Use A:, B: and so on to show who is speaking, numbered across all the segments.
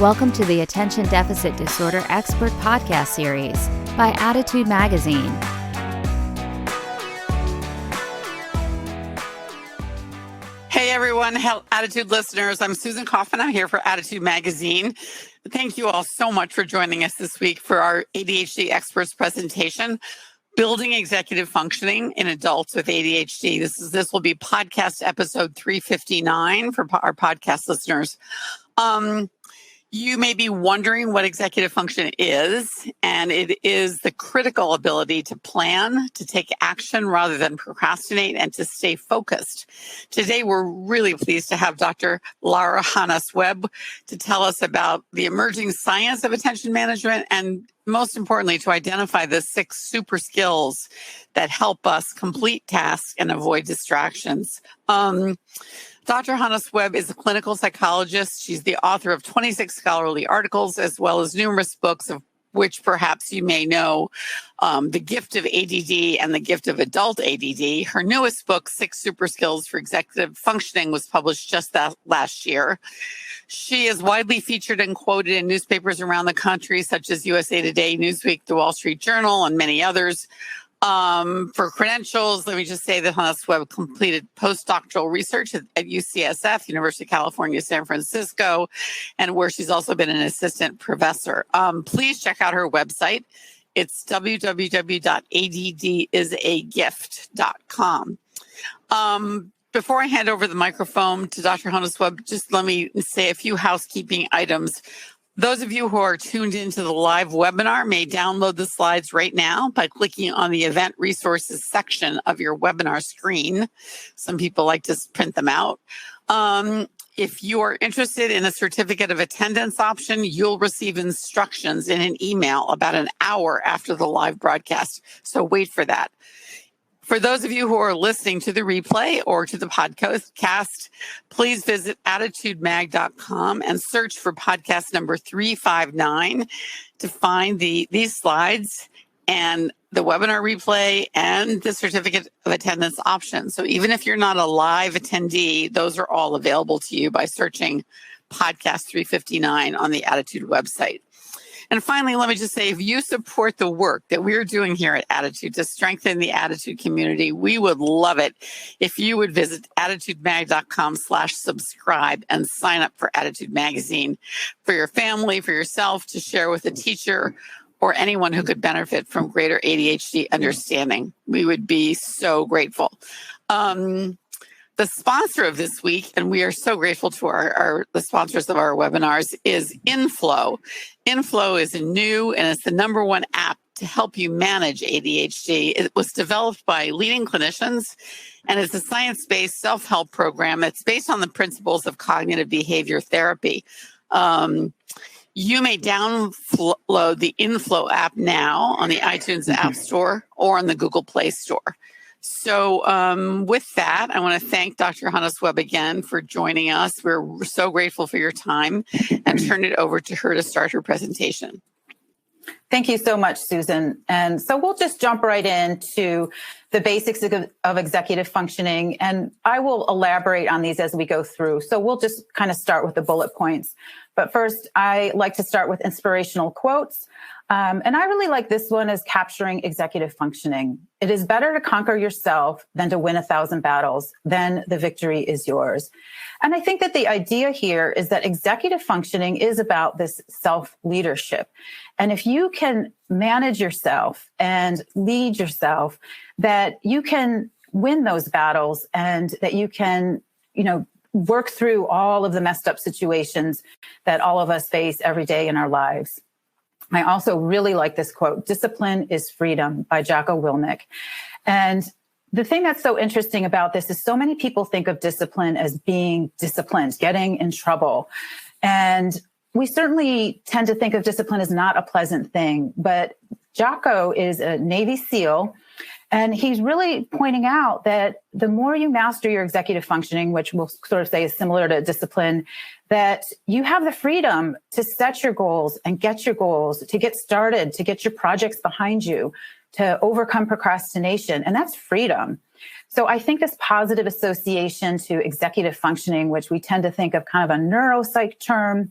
A: Welcome to the Attention Deficit Disorder Expert Podcast Series by Attitude Magazine.
B: Hey everyone, Attitude listeners. I'm Susan Kaufman. I'm here for Attitude Magazine. Thank you all so much for joining us this week for our ADHD experts presentation, Building Executive Functioning in Adults with ADHD. This will be podcast episode 359 for our podcast listeners. You may be wondering what executive function is, and it is the critical ability to plan, to take action rather than procrastinate, and to stay focused. Today, we're really pleased to have Dr. Lara Honos-Webb to tell us about the emerging science of attention management and, most importantly, to identify the 6 super skills that help us complete tasks and avoid distractions. Dr. Honos-Webb is a clinical psychologist. She's the author of 26 scholarly articles, as well as numerous books, of which perhaps you may know, The Gift of ADD and The Gift of Adult ADD. Her newest book, 6 Super Skills for Executive Functioning, was published just last year. She is widely featured and quoted in newspapers around the country, such as USA Today, Newsweek, The Wall Street Journal, and many others. For credentials, let me just say that Honos-Webb completed postdoctoral research at UCSF, University of California, San Francisco, and where she's also been an assistant professor. Please check out her website. It's www.addisagift.com. Before I hand over the microphone to Dr. Honos-Webb, just let me say a few housekeeping items. Those of you who are tuned into the live webinar may download the slides right now by clicking on the event resources section of your webinar screen. Some people like to print them out. If you are interested in a certificate of attendance option, you'll receive instructions in an email about an hour after the live broadcast. So wait for that. For those of you who are listening to the replay or to the podcast, please visit attitudemag.com and search for podcast number 359 to find these slides and the webinar replay and the certificate of attendance option. So even if you're not a live attendee, those are all available to you by searching podcast 359 on the Attitude website. And finally, let me just say, if you support the work that we're doing here at Attitude to strengthen the Attitude community, we would love it if you would visit attitudemag.com/subscribe and sign up for Attitude Magazine for your family, for yourself, to share with a teacher or anyone who could benefit from greater ADHD understanding. We would be so grateful. The sponsor of this week, and we are so grateful to the sponsors of our webinars, is Inflow. Inflow is new and it's the #1 app to help you manage ADHD. It was developed by leading clinicians and it's a science-based self-help program that's based on the principles of cognitive behavior therapy. You may download the Inflow app now on the iTunes App Store or on the Google Play Store. So with that, I want to thank Dr. Honos-Webb again for joining us. We're so grateful for your time and turn it over to her to start her presentation.
C: Thank you so much, Susan. And so we'll just jump right into the basics of executive functioning, and I will elaborate on these as we go through. So we'll just kind of start with the bullet points. But first, I like to start with inspirational quotes. And I really like this one as capturing executive functioning. It is better to conquer yourself than to win 1,000 battles. Then the victory is yours. And I think that the idea here is that executive functioning is about this self-leadership. And if you can manage yourself and lead yourself, that you can win those battles and that you can, work through all of the messed up situations that all of us face every day in our lives. I also really like this quote, "Discipline is freedom," by Jocko Willink. And the thing that's so interesting about this is so many people think of discipline as being disciplined, getting in trouble. And we certainly tend to think of discipline as not a pleasant thing, but Jocko is a Navy SEAL, and he's really pointing out that the more you master your executive functioning, which we'll sort of say is similar to discipline, that you have the freedom to set your goals and get your goals, to get started, to get your projects behind you, to overcome procrastination. And that's freedom. So I think this positive association to executive functioning, which we tend to think of kind of a neuropsych term,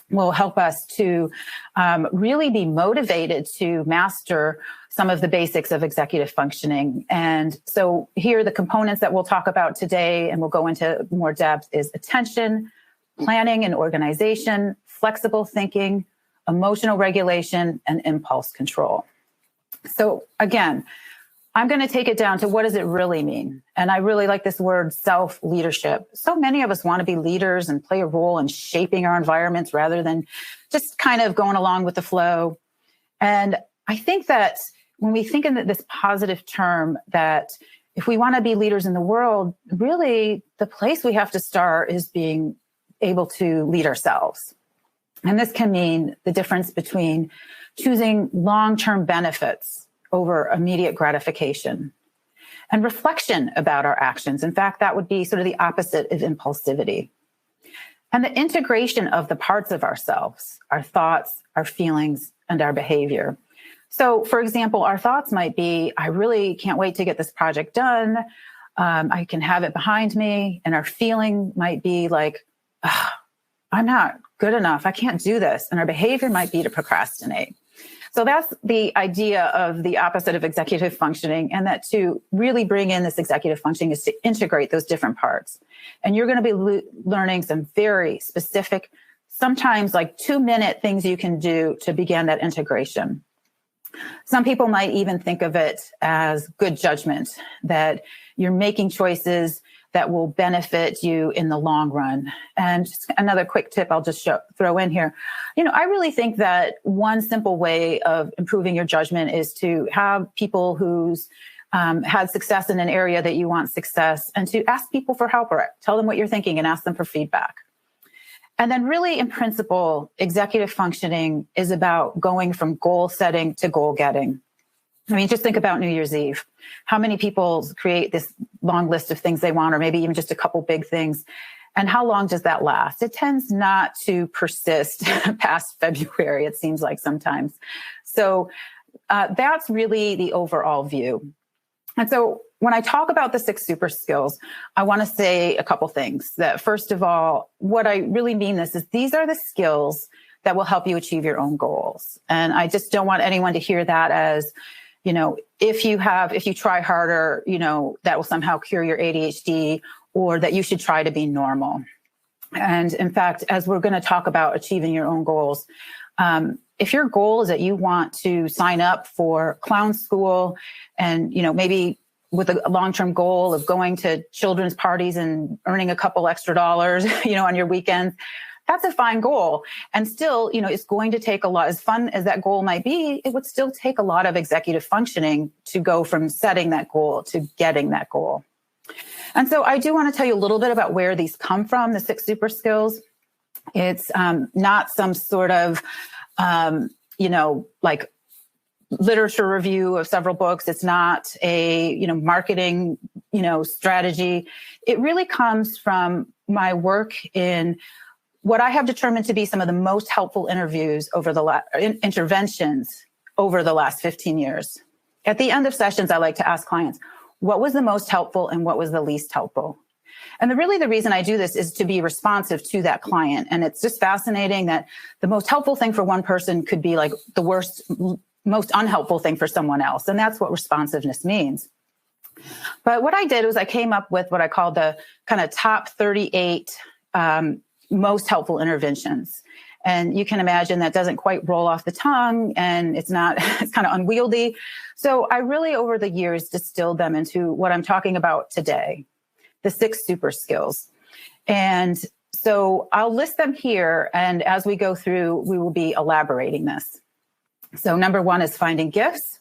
C: will help us to really be motivated to master some of the basics of executive functioning. And so here are the components that we'll talk about today, and we'll go into more depth, is attention, planning and organization, flexible thinking, emotional regulation, and impulse control. So again, I'm going to take it down to what does it really mean? And I really like this word self-leadership. So many of us want to be leaders and play a role in shaping our environments rather than just kind of going along with the flow. And I think that when we think in this positive term, that if we want to be leaders in the world, really the place we have to start is being able to lead ourselves. And this can mean the difference between choosing long-term benefits over immediate gratification, and reflection about our actions. In fact, that would be sort of the opposite of impulsivity. And the integration of the parts of ourselves, our thoughts, our feelings, and our behavior. So, for example, our thoughts might be, I really can't wait to get this project done. I can have it behind me. And our feeling might be like, I'm not good enough. I can't do this. And our behavior might be to procrastinate. So that's the idea of the opposite of executive functioning, and that to really bring in this executive functioning is to integrate those different parts. And you're going to be learning some very specific, sometimes like 2-minute things you can do to begin that integration. Some people might even think of it as good judgment, that you're making choices that will benefit you in the long run. And just another quick tip I'll just throw in here. I really think that one simple way of improving your judgment is to have people who's had success in an area that you want success, and to ask people for help, or tell them what you're thinking and ask them for feedback. And then really, in principle, executive functioning is about going from goal setting to goal getting. I mean, just think about New Year's Eve. How many people create this long list of things they want, or maybe even just a couple big things? And how long does that last? It tends not to persist past February, it seems like sometimes. So that's really the overall view. And so when I talk about the 6 super skills, I want to say a couple things. That first of all, what I really mean is these are the skills that will help you achieve your own goals. And I just don't want anyone to hear that as, if you try harder, that will somehow cure your ADHD, or that you should try to be normal. And in fact, as we're going to talk about achieving your own goals, if your goal is that you want to sign up for clown school, and, maybe with a long-term goal of going to children's parties and earning a couple extra dollars, on your weekends, that's a fine goal. And still, it's going to take a lot. As fun as that goal might be, it would still take a lot of executive functioning to go from setting that goal to getting that goal. And so I do want to tell you a little bit about where these come from, the 6 super skills. It's not some sort of, like literature review of several books. It's not a, marketing, strategy. It really comes from my work in what I have determined to be some of the most helpful interventions over the last 15 years. At the end of sessions, I like to ask clients, what was the most helpful and what was the least helpful? And the reason I do this is to be responsive to that client. And it's just fascinating that the most helpful thing for one person could be like the most unhelpful thing for someone else. And that's what responsiveness means. But what I did was I came up with what I call the kind of top 38 most helpful interventions. And you can imagine that doesn't quite roll off the tongue, and it's kind of unwieldy. So I really, over the years, distilled them into what I'm talking about today, the 6 super skills. And so I'll list them here. And as we go through, we will be elaborating this. So number 1 is finding gifts.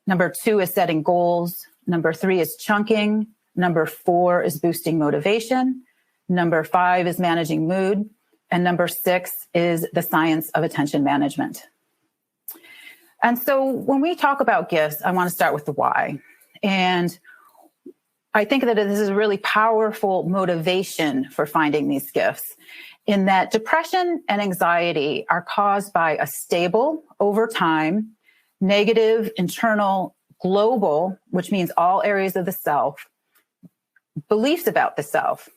C: Number 2 is setting goals. Number 3 is chunking. Number 4 is boosting motivation. Number 5 is managing mood. And number 6 is the science of attention management. And so when we talk about gifts, I want to start with the why. And I think that this is a really powerful motivation for finding these gifts, in that depression and anxiety are caused by a stable, over time, negative, internal, global, which means all areas of the self, beliefs about the self.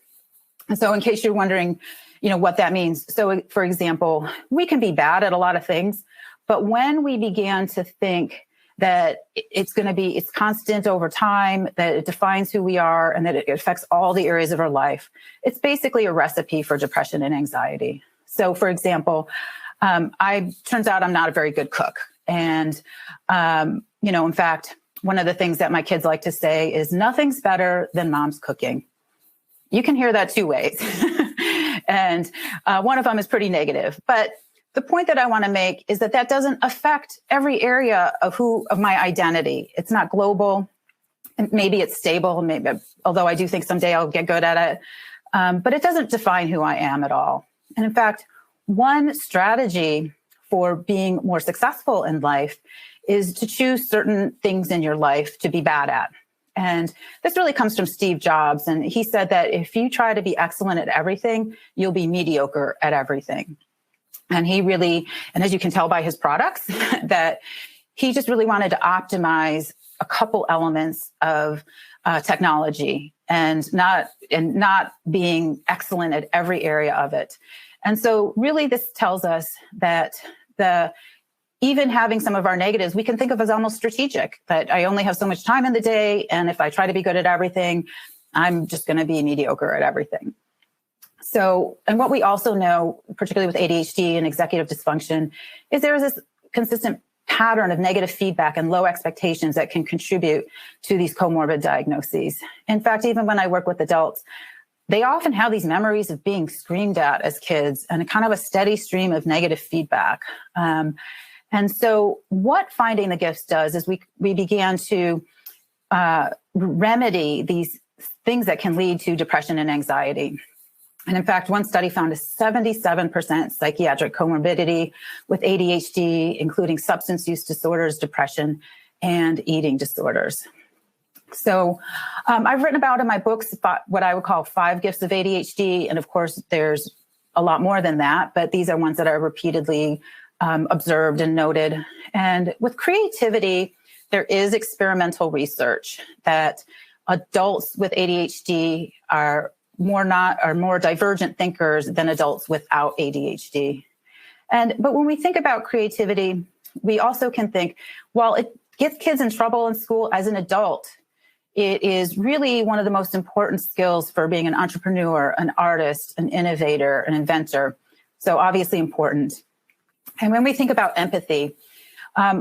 C: And so in case you're wondering, what that means. So, for example, we can be bad at a lot of things, but when we began to think that it's constant over time, that it defines who we are, and that it affects all the areas of our life, it's basically a recipe for depression and anxiety. So, for example, turns out I'm not a very good cook. And, in fact, one of the things that my kids like to say is nothing's better than mom's cooking. You can hear that two ways. And one of them is pretty negative. But the point that I want to make is that doesn't affect every area of my identity. It's not global. And maybe it's stable, although I do think someday I'll get good at it. But it doesn't define who I am at all. And in fact, one strategy for being more successful in life is to choose certain things in your life to be bad at. And this really comes from Steve Jobs. And he said that if you try to be excellent at everything, you'll be mediocre at everything. And and as you can tell by his products, that he just really wanted to optimize a couple elements of technology and not being excellent at every area of it. And so really this tells us that even having some of our negatives, we can think of as almost strategic, that I only have so much time in the day. And if I try to be good at everything, I'm just going to be mediocre at everything. So, and what we also know, particularly with ADHD and executive dysfunction, is there is this consistent pattern of negative feedback and low expectations that can contribute to these comorbid diagnoses. In fact, even when I work with adults, they often have these memories of being screamed at as kids and a kind of a steady stream of negative feedback. And so what Finding the Gifts does is we began to remedy these things that can lead to depression and anxiety. And in fact, one study found a 77% psychiatric comorbidity with ADHD, including substance use disorders, depression, and eating disorders. So I've written about in my books what I would call 5 gifts of ADHD. And of course, there's a lot more than that, but these are ones that are repeatedly observed and noted. And with creativity, there is experimental research that adults with ADHD are more divergent thinkers than adults without ADHD. But when we think about creativity, we also can think, while it gets kids in trouble in school as an adult, it is really one of the most important skills for being an entrepreneur, an artist, an innovator, an inventor. So obviously important. And when we think about empathy,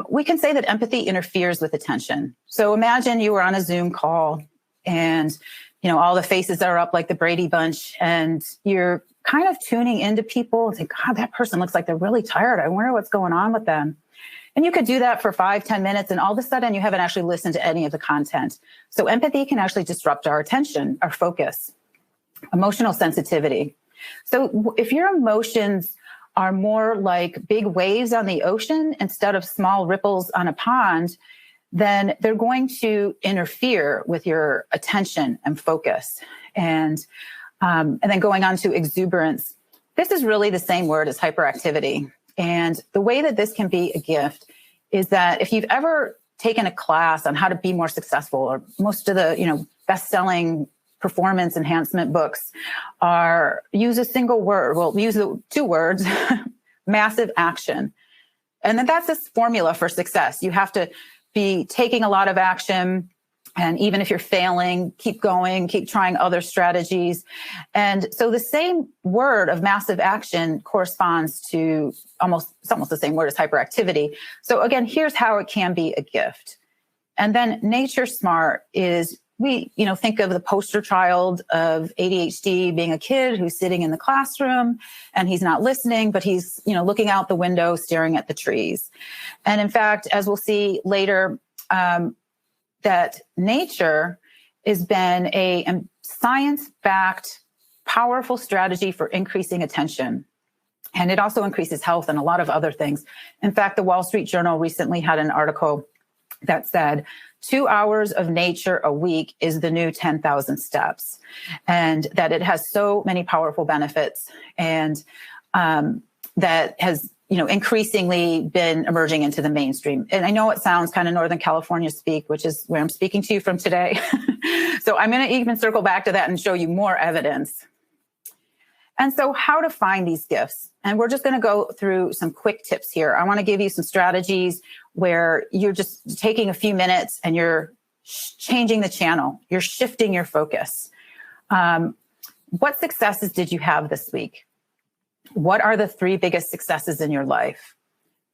C: we can say that empathy interferes with attention. So imagine you were on a Zoom call and, all the faces are up like the Brady Bunch, and you're kind of tuning into people and think, God, that person looks like they're really tired. I wonder what's going on with them. And you could do that for 5-10 minutes, and all of a sudden you haven't actually listened to any of the content. So empathy can actually disrupt our attention, our focus, emotional sensitivity. So if your emotions are more like big waves on the ocean instead of small ripples on a pond, then they're going to interfere with your attention and focus. And then going on to exuberance, this is really the same word as hyperactivity. And the way that this can be a gift is that if you've ever taken a class on how to be more successful, or most of the, best-selling performance enhancement books use a single word. Well, use the 2 words, massive action. And then that's this formula for success. You have to be taking a lot of action. And even if you're failing, keep going, keep trying other strategies. And so the same word of massive action corresponds to it's almost the same word as hyperactivity. So again, here's how it can be a gift. And then nature smart is, we think of the poster child of ADHD being a kid who's sitting in the classroom and he's not listening, but he's, looking out the window, staring at the trees. And in fact, as we'll see later, that nature has been a science-backed, powerful strategy for increasing attention. And it also increases health and a lot of other things. In fact, the Wall Street Journal recently had an article that said 2 hours of nature a week is the new 10,000 steps, and that it has so many powerful benefits, and that has increasingly been emerging into the mainstream. And I know it sounds kind of Northern California speak, which is where I'm speaking to you from today. So I'm going to even circle back to that and show you more evidence. And so how to find these gifts. And we're just going to go through some quick tips here. I want to give you some strategies where you're just taking a few minutes and you're changing the channel. You're shifting your focus. What successes did you have this week? What are the 3 biggest successes in your life?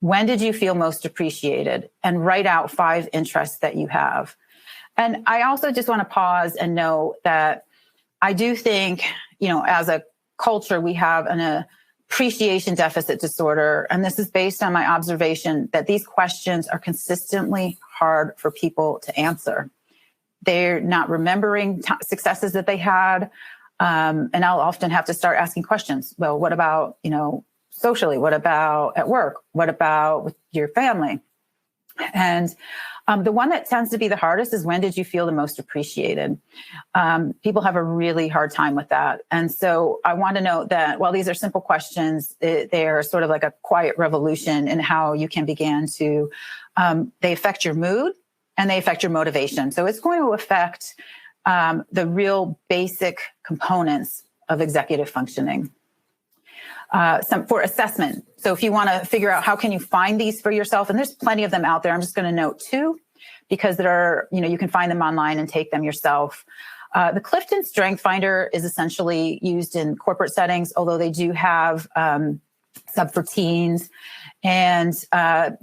C: When did you feel most appreciated? And write out 5 interests that you have. And I also just want to pause and know that I do think, as a culture, we have an appreciation deficit disorder. And this is based on my observation that these questions are consistently hard for people to answer. They're not remembering successes that they had. And I'll often have to start asking questions. Well, what about, socially? What about at work? What about with your family? And the one that tends to be the hardest is, when did you feel the most appreciated? People have a really hard time with that. And so I want to note that while these are simple questions, they are sort of like a quiet revolution in how you can begin to, they affect your mood and they affect your motivation. So it's going to affect the real basic components of executive functioning. Some for assessment. So if you want to figure out how can you find these for yourself, and there's plenty of them out there. I'm just going to note 2 because there are, you can find them online and take them yourself. The Clifton Strength Finder is essentially used in corporate settings, although they do have sub for teens. And I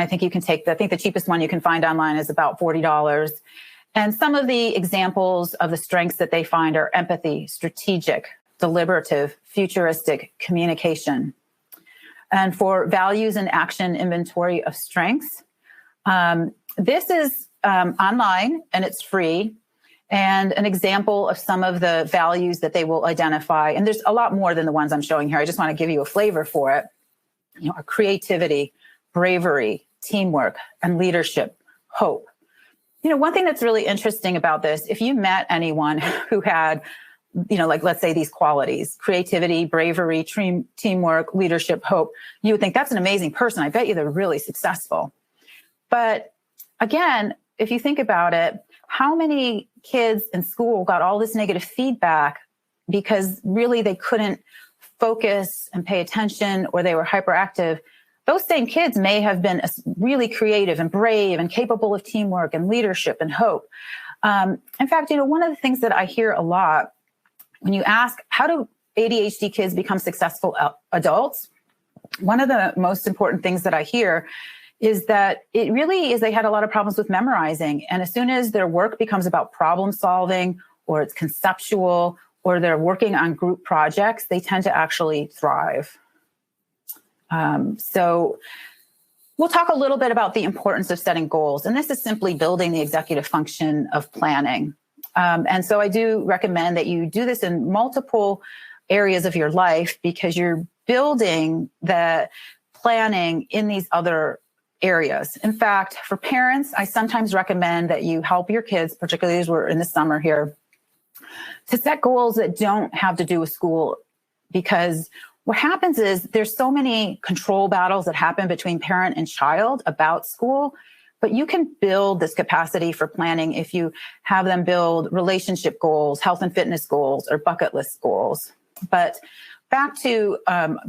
C: think you can take I think the cheapest one you can find online is about $40. And some of the examples of the strengths that they find are empathy, strategic, deliberative, futuristic, communication. And for values and action inventory of strengths, this is online and it's free, and an example of some of the values that they will identify. And there's a lot more than the ones I'm showing here. I just want to give you a flavor for it. Our creativity, bravery, teamwork, and leadership, hope. One thing that's really interesting about this, if you met anyone who had, let's say these qualities, creativity, bravery, teamwork, leadership, hope, you would think that's an amazing person. I bet you they're really successful. But again, if you think about it, how many kids in school got all this negative feedback because really they couldn't focus and pay attention, or they were hyperactive? Those same kids may have been really creative and brave and capable of teamwork and leadership and hope. In fact, one of the things that I hear a lot when you ask, how do ADHD kids become successful adults? One of the most important things that I hear is that it really is they had a lot of problems with memorizing. And as soon as their work becomes about problem solving, or it's conceptual, or they're working on group projects, they tend to actually thrive. So we'll talk a little bit about the importance of setting goals. And this is simply building the executive function of planning. And so I do recommend that you do this in multiple areas of your life, because you're building the planning in these other areas. In fact, for parents, I sometimes recommend that you help your kids, particularly as we're in the summer here, to set goals that don't have to do with school. Because what happens is there's so many control battles that happen between parent and child about school, but you can build this capacity for planning if you have them build relationship goals, health and fitness goals, or bucket list goals. But back to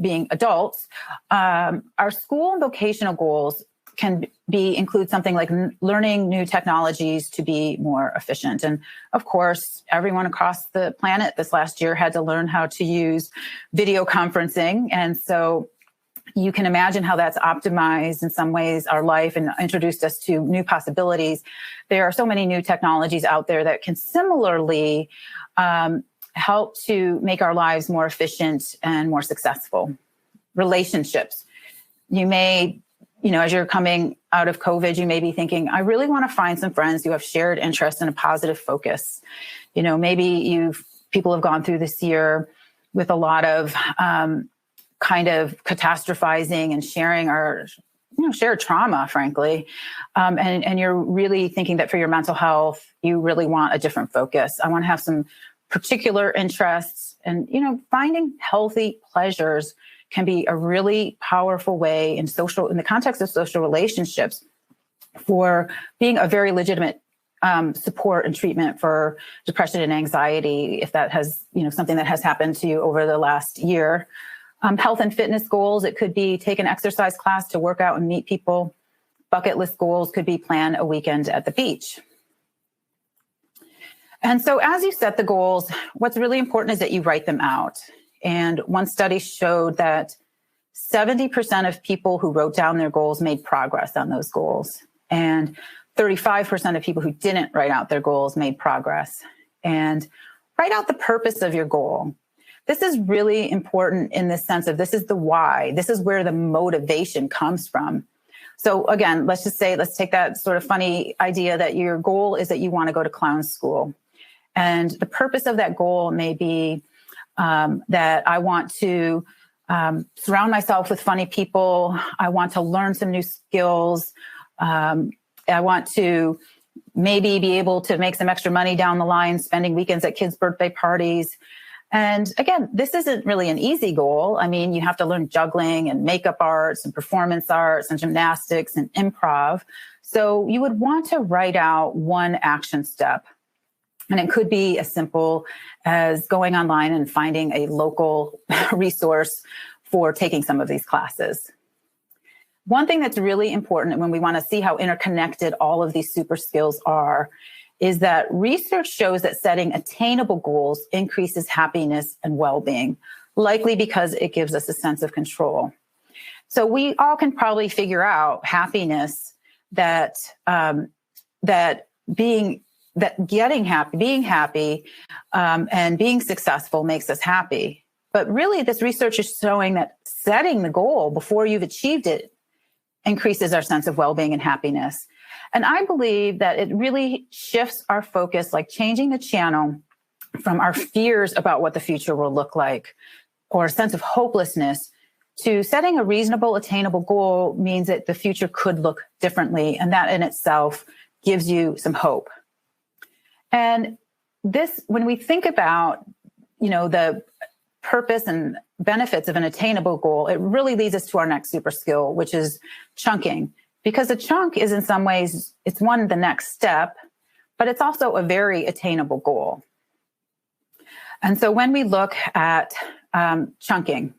C: being adults, our school and vocational goals can include something like learning new technologies to be more efficient. And of course, everyone across the planet this last year had to learn how to use video conferencing. And so you can imagine how that's optimized in some ways our life and introduced us to new possibilities. There are so many new technologies out there that can similarly help to make our lives more efficient and more successful. Relationships. You may, as you're coming out of COVID, you may be thinking, I really want to find some friends who have shared interests and a positive focus. Maybe people have gone through this year with a lot of kind of catastrophizing and sharing our, shared trauma, frankly. And you're really thinking that for your mental health, you really want a different focus. I want to have some particular interests, and, finding healthy pleasures can be a really powerful way in the context of social relationships, for being a very legitimate support and treatment for depression and anxiety, if that has, something that has happened to you over the last year. Health and fitness goals, it could be take an exercise class to work out and meet people. Bucket list goals could be plan a weekend at the beach. And so as you set the goals, what's really important is that you write them out. And one study showed that 70% of people who wrote down their goals made progress on those goals. And 35% of people who didn't write out their goals made progress. And write out the purpose of your goal. This is really important in the sense of this is the why. This is where the motivation comes from. So again, let's take that sort of funny idea that your goal is that you want to go to clown school. And the purpose of that goal may be that I want to surround myself with funny people. I want to learn some new skills. I want to maybe be able to make some extra money down the line, spending weekends at kids' birthday parties. And again, this isn't really an easy goal. I mean, you have to learn juggling and makeup arts and performance arts and gymnastics and improv. So you would want to write out one action step. And it could be as simple as going online and finding a local resource for taking some of these classes. One thing that's really important when we want to see how interconnected all of these super skills are is that research shows that setting attainable goals increases happiness and well-being, likely because it gives us a sense of control. So we all can probably figure out happiness being happy, and being successful makes us happy. But really, this research is showing that setting the goal before you've achieved it increases our sense of well-being and happiness. And I believe that it really shifts our focus, like changing the channel from our fears about what the future will look like or a sense of hopelessness to setting a reasonable, attainable goal means that the future could look differently. And that in itself gives you some hope. And this, when we think about, the purpose and benefits of an attainable goal, it really leads us to our next super skill, which is chunking. Because a chunk is in some ways, it's the next step, but it's also a very attainable goal. And so when we look at chunking,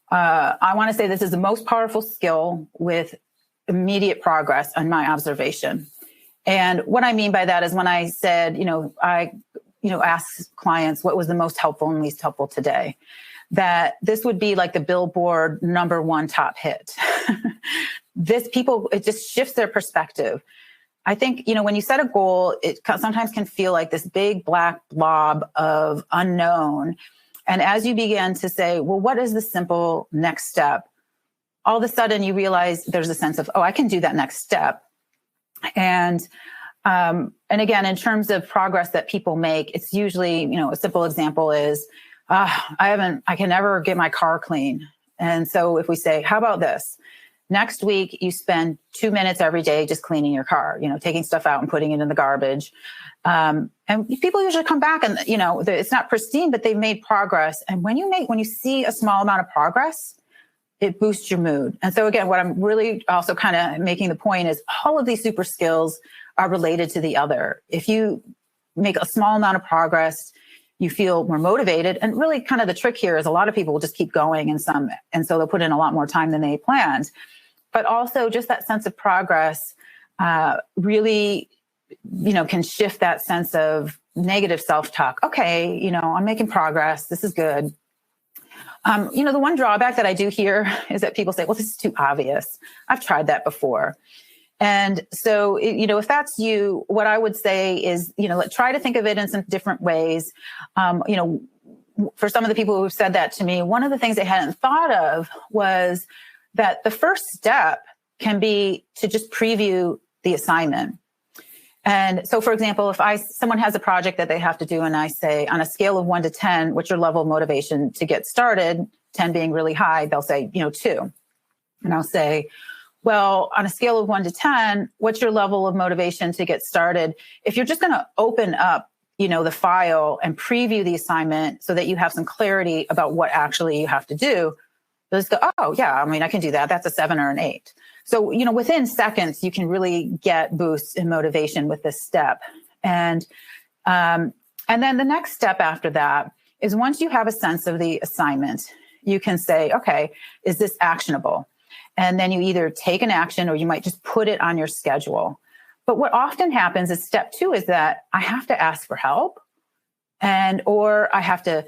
C: I want to say this is the most powerful skill with immediate progress on my observation. And what I mean by that is when I said, I ask clients what was the most helpful and least helpful today, that this would be like the Billboard #1 top hit. It just shifts their perspective. I think, when you set a goal, it sometimes can feel like this big black blob of unknown. And as you begin to say, well, what is the simple next step? All of a sudden you realize there's a sense of, oh, I can do that next step. And again, in terms of progress that people make, it's usually, a simple example is, I can never get my car clean. And so if we say, how about this? Next week, you spend 2 minutes every day just cleaning your car, taking stuff out and putting it in the garbage. And people usually come back and, it's not pristine, but they've made progress. And when you see a small amount of progress, it boosts your mood. And so again, what I'm really also kind of making the point is all of these super skills are related to the other. If you make a small amount of progress, you feel more motivated. And really kind of the trick here is a lot of people will just keep going and so they'll put in a lot more time than they planned. But also just that sense of progress really, can shift that sense of negative self-talk. Okay, I'm making progress. This is good. The one drawback that I do hear is that people say, well, this is too obvious. I've tried that before. And so, if that's you, what I would say is, try to think of it in some different ways. For some of the people who've said that to me, one of the things they hadn't thought of was that the first step can be to just preview the assignment. And so, for example, if someone has a project that they have to do, and I say, on a scale of 1 to 10, what's your level of motivation to get started? 10 being really high, they'll say, 2. And I'll say, well, on a scale of 1 to 10, what's your level of motivation to get started? If you're just going to open up, the file and preview the assignment so that you have some clarity about what actually you have to do, they'll just go, oh, yeah, I can do that. That's a 7 or an 8. So, within seconds, you can really get boosts in motivation with this step. And then the next step after that is once you have a sense of the assignment, you can say, okay, is this actionable? And then you either take an action or you might just put it on your schedule. But what often happens is step 2 is that I have to ask for help or I have to,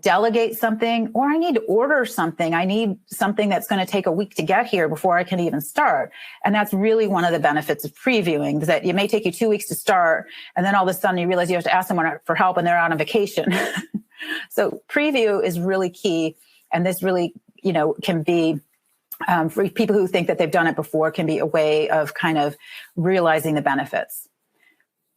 C: delegate something, or I need to order something. I need something that's going to take a week to get here before I can even start. And that's really one of the benefits of previewing, is that it may take you 2 weeks to start. And then all of a sudden you realize you have to ask someone for help and they're on a vacation. So preview is really key. And this really, can be, for people who think that they've done it before, can be a way of kind of realizing the benefits.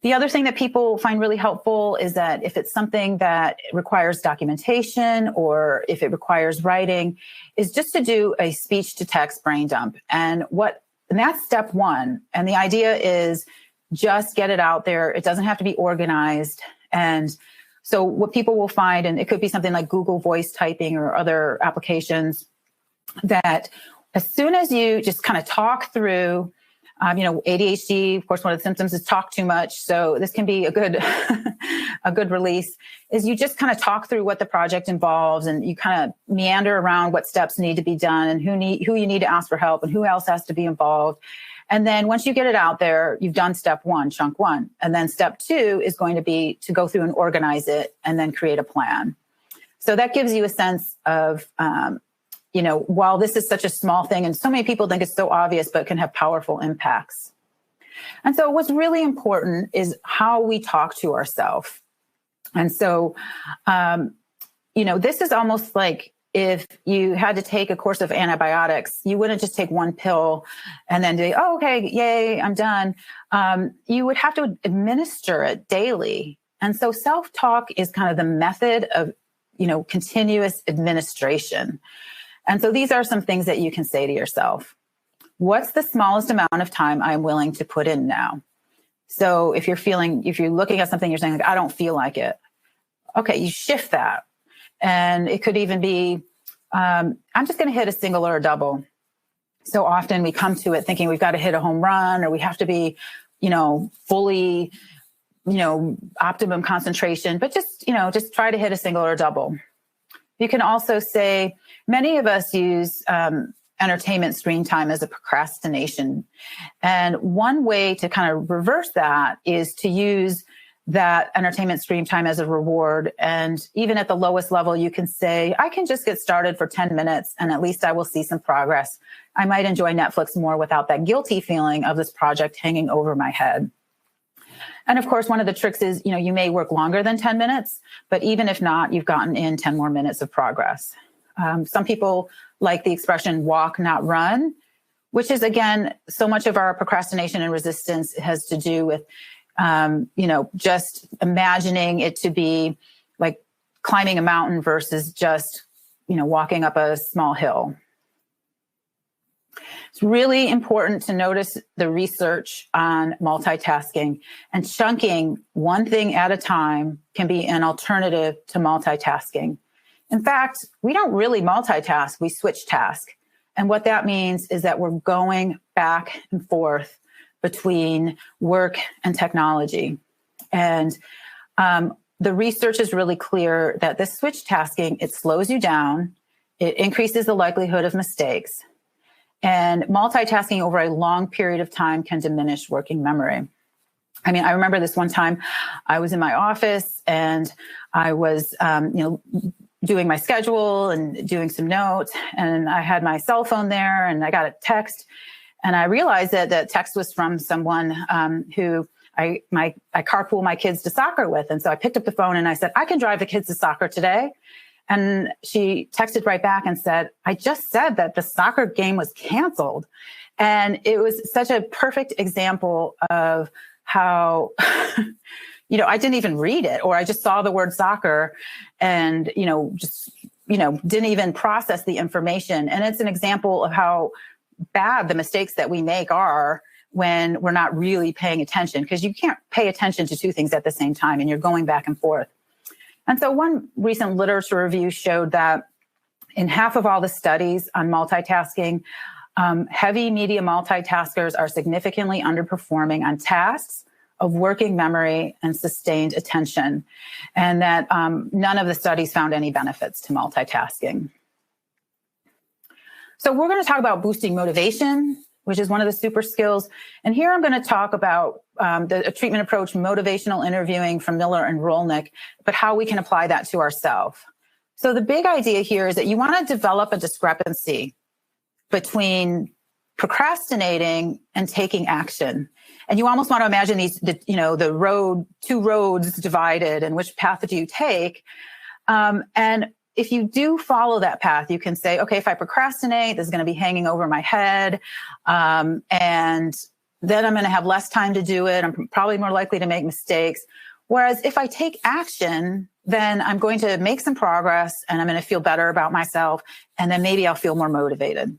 C: The other thing that people find really helpful is that if it's something that requires documentation or if it requires writing, is just to do a speech to text brain dump. And that's step 1. And the idea is just get it out there. It doesn't have to be organized. And so what people will find, and it could be something like Google Voice typing or other applications, that as soon as you just kind of talk through, ADHD, of course, one of the symptoms is talk too much. So this can be a good, a good release, is you just kind of talk through what the project involves and you kind of meander around what steps need to be done and who you need to ask for help and who else has to be involved. And then once you get it out there, you've done step 1, chunk 1. And then step 2 is going to be to go through and organize it and then create a plan. So that gives you a sense of, while this is such a small thing and so many people think it's so obvious, but can have powerful impacts. And so what's really important is how we talk to ourselves. And so, this is almost like if you had to take a course of antibiotics, you wouldn't just take one pill and then say, oh, okay, yay, I'm done. You would have to administer it daily. And so self-talk is kind of the method of, continuous administration. And so these are some things that you can say to yourself. What's the smallest amount of time I'm willing to put in now? So if you're looking at something, you're saying, like, I don't feel like it. Okay, you shift that. And it could even be, I'm just going to hit a single or a double. So often we come to it thinking we've got to hit a home run or we have to be, fully, optimum concentration, but just try to hit a single or a double. You can also say, many of us use entertainment screen time as a procrastination. And one way to kind of reverse that is to use that entertainment screen time as a reward. And even at the lowest level, you can say, I can just get started for 10 minutes and at least I will see some progress. I might enjoy Netflix more without that guilty feeling of this project hanging over my head. And of course, one of the tricks is, you may work longer than 10 minutes, but even if not, you've gotten in 10 more minutes of progress. Some people like the expression walk, not run, which is, again, so much of our procrastination and resistance has to do with, just imagining it to be like climbing a mountain versus just, walking up a small hill. It's really important to notice the research on multitasking, and chunking one thing at a time can be an alternative to multitasking. In fact, we don't really multitask, we switch task. And what that means is that we're going back and forth between work and technology. And the research is really clear that this switch tasking, it slows you down, it increases the likelihood of mistakes, and multitasking over a long period of time can diminish working memory. I mean, I remember this one time I was in my office and I was, doing my schedule and doing some notes, and I had my cell phone there and I got a text, and I realized that the text was from someone who I carpool my kids to soccer with. And so I picked up the phone and I said, I can drive the kids to soccer today. And she texted right back and said, I just said that the soccer game was canceled. And it was such a perfect example of how, I didn't even read it, or I just saw the word soccer and, didn't even process the information. And it's an example of how bad the mistakes that we make are when we're not really paying attention, because you can't pay attention to two things at the same time and you're going back and forth. And so one recent literature review showed that in half of all the studies on multitasking, Heavy media multitaskers are significantly underperforming on tasks of working memory and sustained attention, and that none of the studies found any benefits to multitasking. So we're going to talk about boosting motivation, which is one of the super skills. And here I'm going to talk about the treatment approach, motivational interviewing from Miller and Rolnick, but how we can apply that to ourselves. So the big idea here is that you want to develop a discrepancy between procrastinating and taking action. And you almost want to imagine two roads divided, and which path do you take? And if you do follow that path, you can say, okay, if I procrastinate, this is going to be hanging over my head. And then I'm going to have less time to do it. I'm probably more likely to make mistakes. Whereas if I take action, then I'm going to make some progress and I'm going to feel better about myself. And then maybe I'll feel more motivated.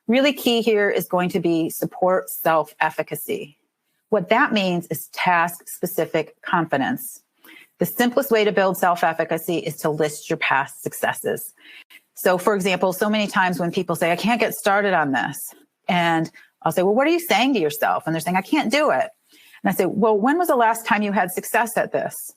C: Really key here is going to be support self-efficacy. What that means is task-specific confidence. The simplest way to build self-efficacy is to list your past successes. So, for example, so many times when people say, I can't get started on this, and I'll say, well, what are you saying to yourself? And they're saying, I can't do it. And I say, well, when was the last time you had success at this?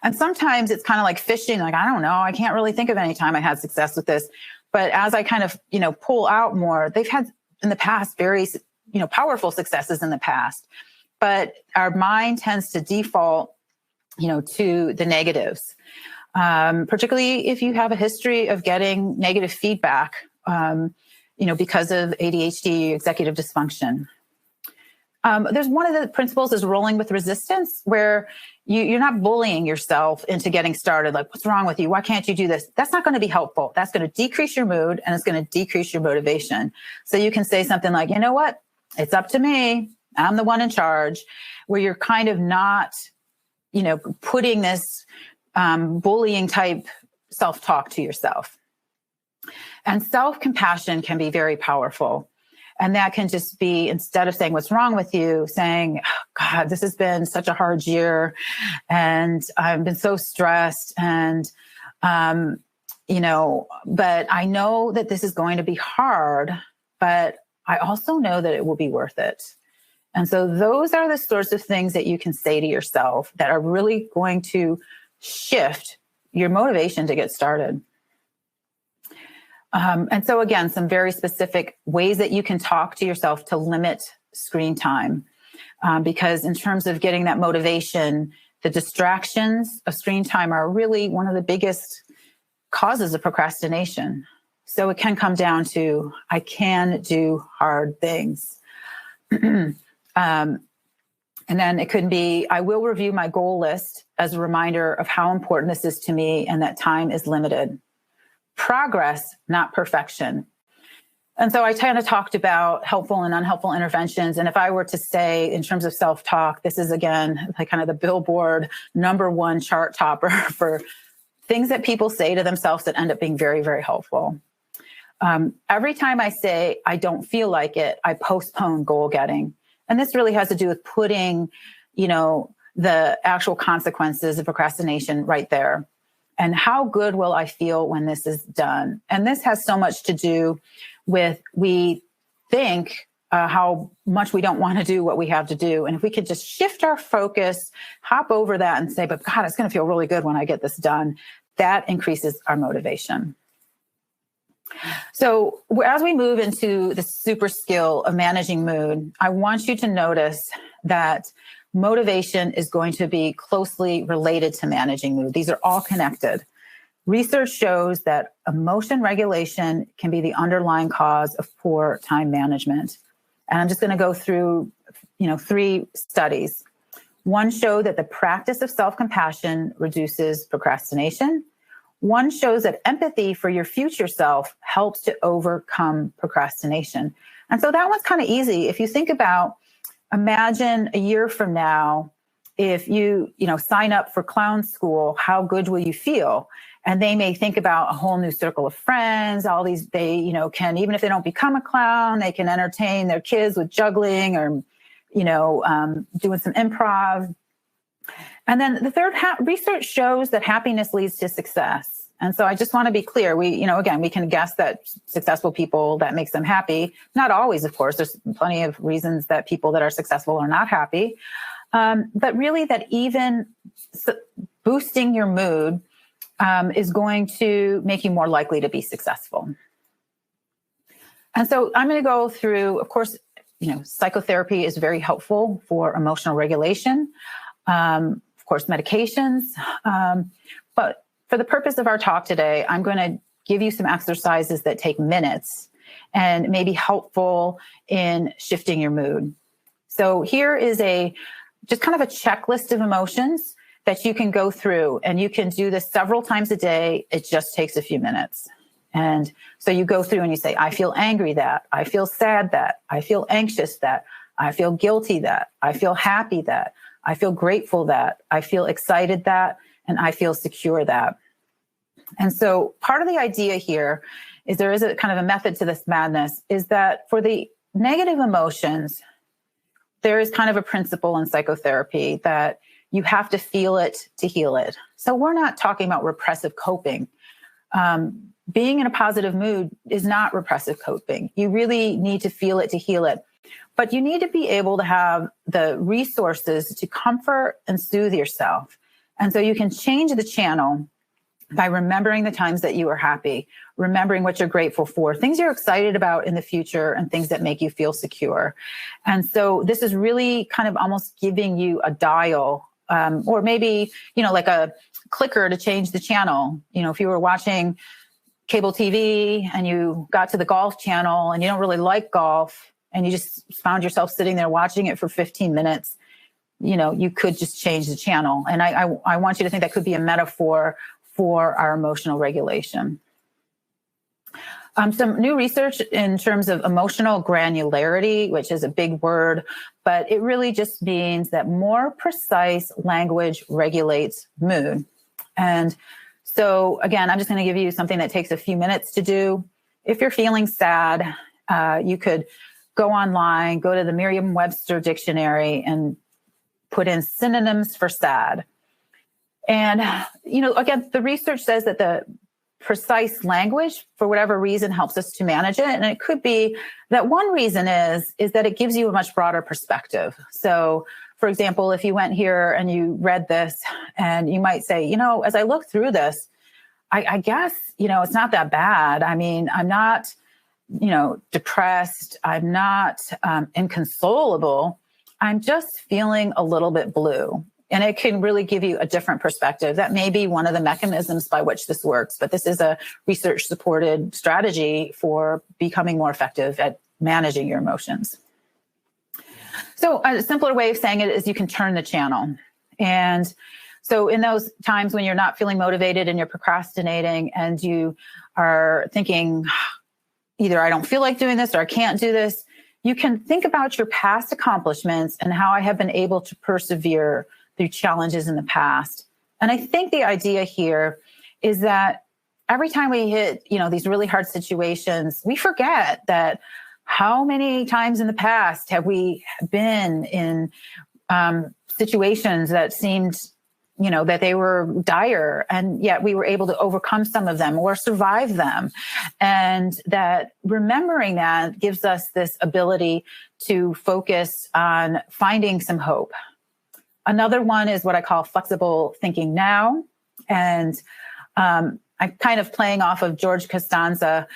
C: And sometimes it's kind of like fishing, like, I don't know, I can't really think of any time I had success with this. But as I kind of, pull out more, they've had in the past very, powerful successes in the past. But our mind tends to default to the negatives, particularly if you have a history of getting negative feedback, because of ADHD, executive dysfunction. There's one of the principles is rolling with resistance, where you're not bullying yourself into getting started. Like, what's wrong with you? Why can't you do this? That's not going to be helpful. That's going to decrease your mood and it's going to decrease your motivation. So you can say something like, you know what? It's up to me. I'm the one in charge, where you're kind of not putting this bullying type self-talk to yourself. And self-compassion can be very powerful. And that can just be, instead of saying what's wrong with you, saying, oh, God, this has been such a hard year and I've been so stressed and, but I know that this is going to be hard, but I also know that it will be worth it. And so those are the sorts of things that you can say to yourself that are really going to shift your motivation to get started. And so again, some very specific ways that you can talk to yourself to limit screen time. Because in terms of getting that motivation, the distractions of screen time are really one of the biggest causes of procrastination. So it can come down to, I can do hard things. And then it could be, I will review my goal list as a reminder of how important this is to me and that time is limited. Progress, not perfection. And so I kind of talked about helpful and unhelpful interventions. And if I were to say in terms of self-talk, this is again, like kind of the Billboard #1 chart topper for things that people say to themselves that end up being very, very helpful. Every time I say, I don't feel like it, I postpone goal getting. And this really has to do with putting, the actual consequences of procrastination right there. And how good will I feel when this is done? And this has so much to do with, we think how much we don't want to do what we have to do. And if we could just shift our focus, hop over that and say, but God, it's going to feel really good when I get this done, that increases our motivation. So as we move into the super skill of managing mood, I want you to notice that motivation is going to be closely related to managing mood. These are all connected. Research shows that emotion regulation can be the underlying cause of poor time management. And I'm just going to go through, 3 studies. One showed that the practice of self-compassion reduces procrastination. One shows that empathy for your future self helps to overcome procrastination. And so that one's kind of easy. If you think about, imagine a year from now, if you sign up for clown school, how good will you feel? And they may think about a whole new circle of friends, all these, they, can, even if they don't become a clown, they can entertain their kids with juggling or, doing some improv. And then the third, research shows that happiness leads to success. And so I just want to be clear. Again, we can guess that successful people, that makes them happy. Not always, of course. There's plenty of reasons that people that are successful are not happy. But really that even boosting your mood is going to make you more likely to be successful. And so I'm going to go through, of course, psychotherapy is very helpful for emotional regulation. Of course, medications. But for the purpose of our talk today, I'm going to give you some exercises that take minutes and may be helpful in shifting your mood. So here is just kind of a checklist of emotions that you can go through, and you can do this several times a day. It just takes a few minutes. And so you go through and you say, I feel angry that, I feel sad that, I feel anxious that, I feel guilty that, I feel happy that, I feel grateful that, I feel excited that, and I feel secure that. And so part of the idea here is there is a kind of a method to this madness, is that for the negative emotions, there is kind of a principle in psychotherapy that you have to feel it to heal it. So we're not talking about repressive coping. Being in a positive mood is not repressive coping. You really need to feel it to heal it. But you need to be able to have the resources to comfort and soothe yourself. And so you can change the channel by remembering the times that you were happy, remembering what you're grateful for, things you're excited about in the future, and things that make you feel secure. And so this is really kind of almost giving you a dial, or maybe, like a clicker to change the channel. If you were watching cable TV and you got to the golf channel and you don't really like golf and you just found yourself sitting there watching it for 15 minutes, you could just change the channel. And I want you to think that could be a metaphor for our emotional regulation. Some new research in terms of emotional granularity, which is a big word, but it really just means that more precise language regulates mood. And so again, I'm just going to give you something that takes a few minutes to do. If you're feeling sad, you could go online, go to the Merriam-Webster dictionary and put in synonyms for sad. And, again, the research says that the precise language, for whatever reason, helps us to manage it. And it could be that one reason is that it gives you a much broader perspective. So, for example, if you went here and you read this and you might say, as I look through this, I guess, it's not that bad. I mean, I'm not, depressed. I'm not inconsolable. I'm just feeling a little bit blue. And it can really give you a different perspective. That may be one of the mechanisms by which this works, but this is a research-supported strategy for becoming more effective at managing your emotions. So a simpler way of saying it is you can turn the channel. And so in those times when you're not feeling motivated and you're procrastinating and you are thinking, either I don't feel like doing this or I can't do this, you can think about your past accomplishments and how I have been able to persevere through challenges in the past. And I think the idea here is that every time we hit, these really hard situations, we forget that how many times in the past have we been in situations that seemed, that they were dire, and yet we were able to overcome some of them or survive them. And that remembering that gives us this ability to focus on finding some hope. Another one is what I call flexible thinking now. And I'm kind of playing off of George Costanza.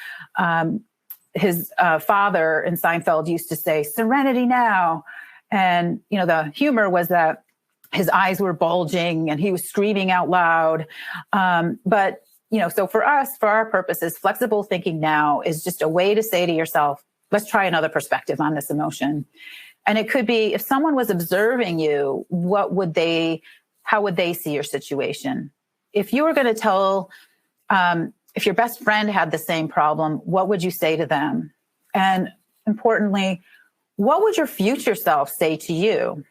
C: His father in Seinfeld used to say, "Serenity now." And, the humor was that his eyes were bulging and he was screaming out loud. But, so for us, for our purposes, flexible thinking now is just a way to say to yourself, let's try another perspective on this emotion. And it could be, if someone was observing you, how would they see your situation? If you were going to tell, if your best friend had the same problem, what would you say to them? And importantly, what would your future self say to you?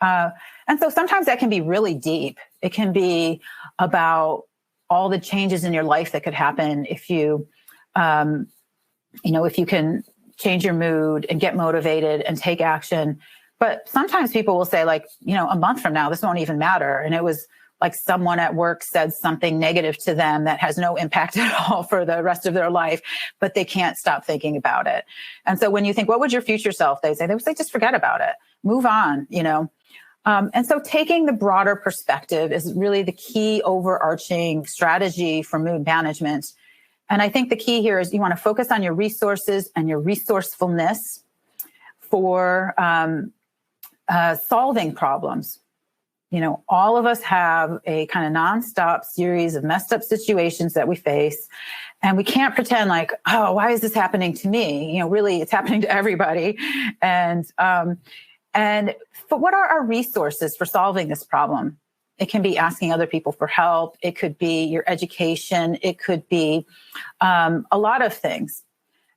C: And so sometimes that can be really deep. It can be about all the changes in your life that could happen if you, if you can change your mood and get motivated and take action. But sometimes people will say, like, a month from now, this won't even matter. And it was like someone at work said something negative to them that has no impact at all for the rest of their life, but they can't stop thinking about it. And so when you think, what would your future self, they would say, just forget about it, move on, And so taking the broader perspective is really the key overarching strategy for mood management. And I think the key here is you want to focus on your resources and your resourcefulness for solving problems. All of us have a kind of nonstop series of messed up situations that we face. And we can't pretend like, oh, why is this happening to me? Really, it's happening to everybody. But what are our resources for solving this problem? It can be asking other people for help. It could be your education. It could be a lot of things.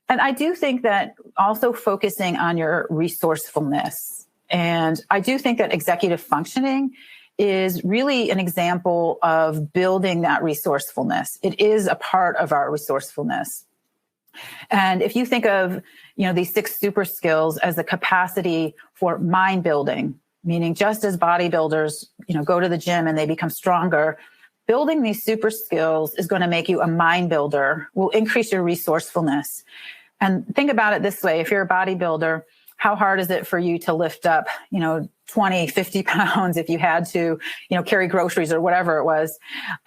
C: And I do think that also focusing on your resourcefulness. And I do think that executive functioning is really an example of building that resourcefulness. It is a part of our resourcefulness. And if you think of, these 6 super skills as the capacity for mind building, meaning just as bodybuilders, go to the gym and they become stronger, building these super skills is going to make you a mind builder, will increase your resourcefulness. And think about it this way. If you're a bodybuilder, how hard is it for you to lift up, 20, 50 pounds if you had to, carry groceries or whatever it was?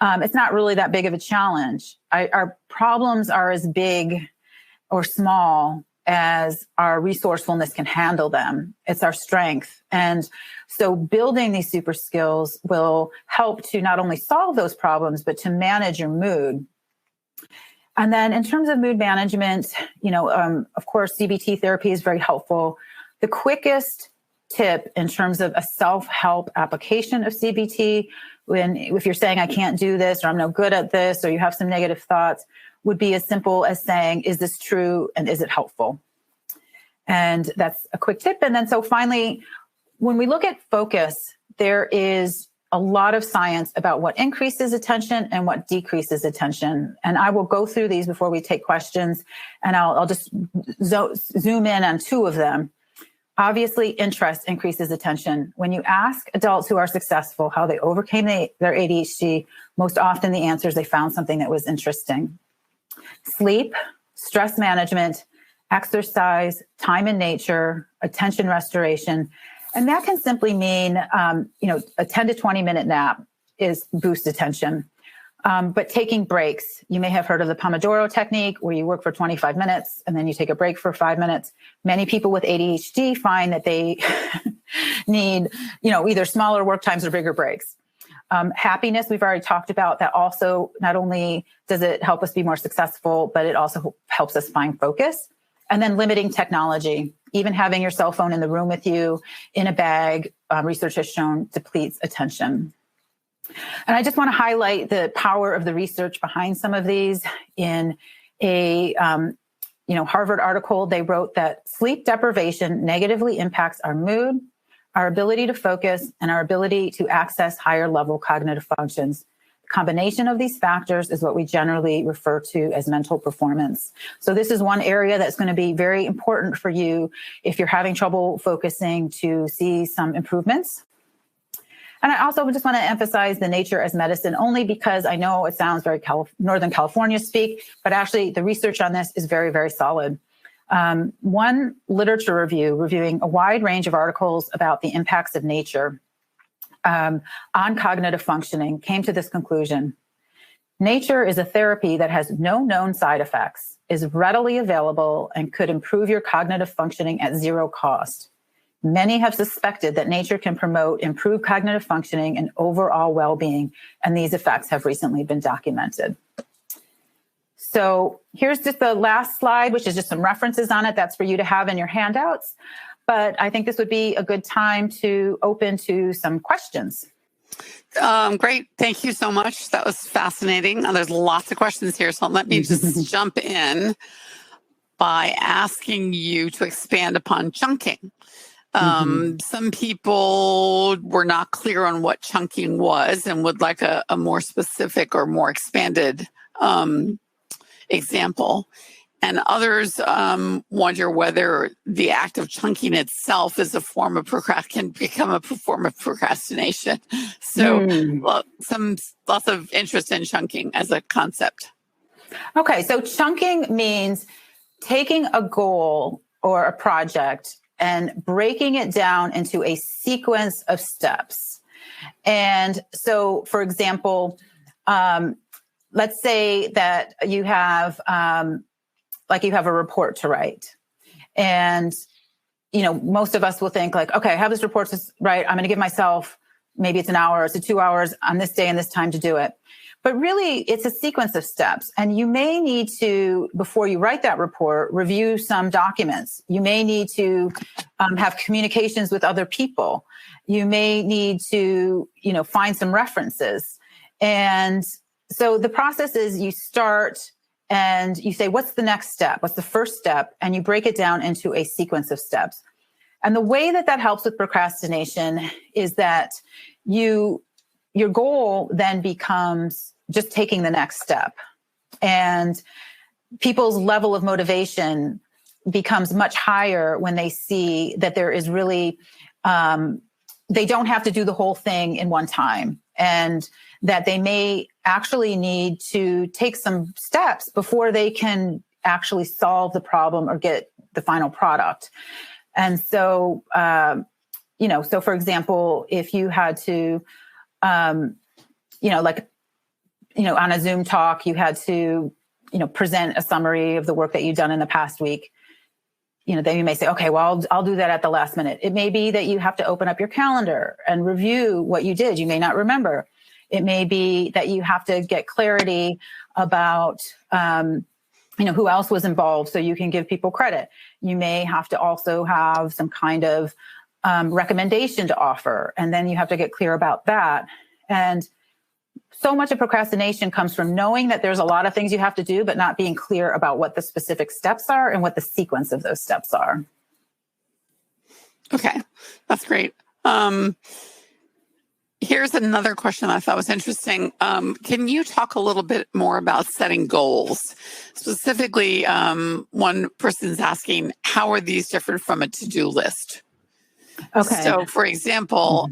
C: It's not really that big of a challenge. Our problems are as big or small as our resourcefulness can handle them. It's our strength. And so building these super skills will help to not only solve those problems, but to manage your mood. And then in terms of mood management, of course, CBT therapy is very helpful. The quickest tip in terms of a self-help application of CBT, if you're saying, I can't do this, or I'm no good at this, or you have some negative thoughts, would be as simple as saying, is this true? And is it helpful? And that's a quick tip. And then so finally, when we look at focus, there is a lot of science about what increases attention and what decreases attention. And I will go through these before we take questions, and I'll just zoom in on 2 of them. Obviously, interest increases attention. When you ask adults who are successful how they overcame their ADHD, most often the answer is they found something that was interesting. Sleep, stress management, exercise, time in nature, attention restoration. And that can simply mean, a 10 to 20 minute nap boosts attention. But taking breaks, you may have heard of the Pomodoro technique, where you work for 25 minutes and then you take a break for 5 minutes. Many people with ADHD find that they need, either smaller work times or bigger breaks. Happiness, we've already talked about that. Also, not only does it help us be more successful, but it also helps us find focus. And then limiting technology, even having your cell phone in the room with you in a bag, research has shown depletes attention. And I just want to highlight the power of the research behind some of these. In a Harvard article, they wrote that sleep deprivation negatively impacts our mood, our ability to focus, and our ability to access higher level cognitive functions. The combination of these factors is what we generally refer to as mental performance. So this is one area that's going to be very important for you if you're having trouble focusing, to see some improvements. And I also just want to emphasize the nature as medicine, only because I know it sounds very Northern California speak, but actually the research on this is very, very solid. One literature reviewing a wide range of articles about the impacts of nature on cognitive functioning came to this conclusion. Nature is a therapy that has no known side effects, is readily available, and could improve your cognitive functioning at zero cost. Many have suspected that nature can promote improved cognitive functioning and overall well-being, and these effects have recently been documented. So here's just the last slide, which is just some references on it. That's for you to have in your handouts. But I think this would be a good time to open to some questions.
B: Great. Thank you so much. That was fascinating. There's lots of questions here. So let me just jump in by asking you to expand upon chunking. Some people were not clear on what chunking was and would like a more specific or more expanded example. And others wonder whether the act of chunking itself is a form of can become a form of procrastination. So lots of interest in chunking as a concept.
C: Okay, so chunking means taking a goal or a project and breaking it down into a sequence of steps. And so, for example, let's say that you have you have a report to write, and most of us will think like, okay, I have this report to write. I'm going to give myself, maybe it's an hour, it's 2 hours on this day and this time to do it. But really, it's a sequence of steps. And you may need to, before you write that report, review some documents. You may need to have communications with other people. You may need to, find some references. And so the process is you start and you say, what's the next step? What's the first step? And you break it down into a sequence of steps. And the way that helps with procrastination is that your goal then becomes just taking the next step. And people's level of motivation becomes much higher when they see that there is really, they don't have to do the whole thing in one time, and that they may actually need to take some steps before they can actually solve the problem or get the final product. And so, so for example, if you had to, on a Zoom talk, you had to, present a summary of the work that you've done in the past week, then you may say, okay, well, I'll do that at the last minute. It may be that you have to open up your calendar and review what you did. You may not remember. It may be that you have to get clarity about, who else was involved so you can give people credit. You may have to also have some kind of recommendation to offer, and then you have to get clear about that. And so much of procrastination comes from knowing that there's a lot of things you have to do, but not being clear about what the specific steps are and what the sequence of those steps are.
B: Okay, that's great. Here's another question I thought was interesting. Can you talk a little bit more about setting goals? Specifically, one person's asking, how are these different from a to-do list?
C: Okay.
B: So, for example,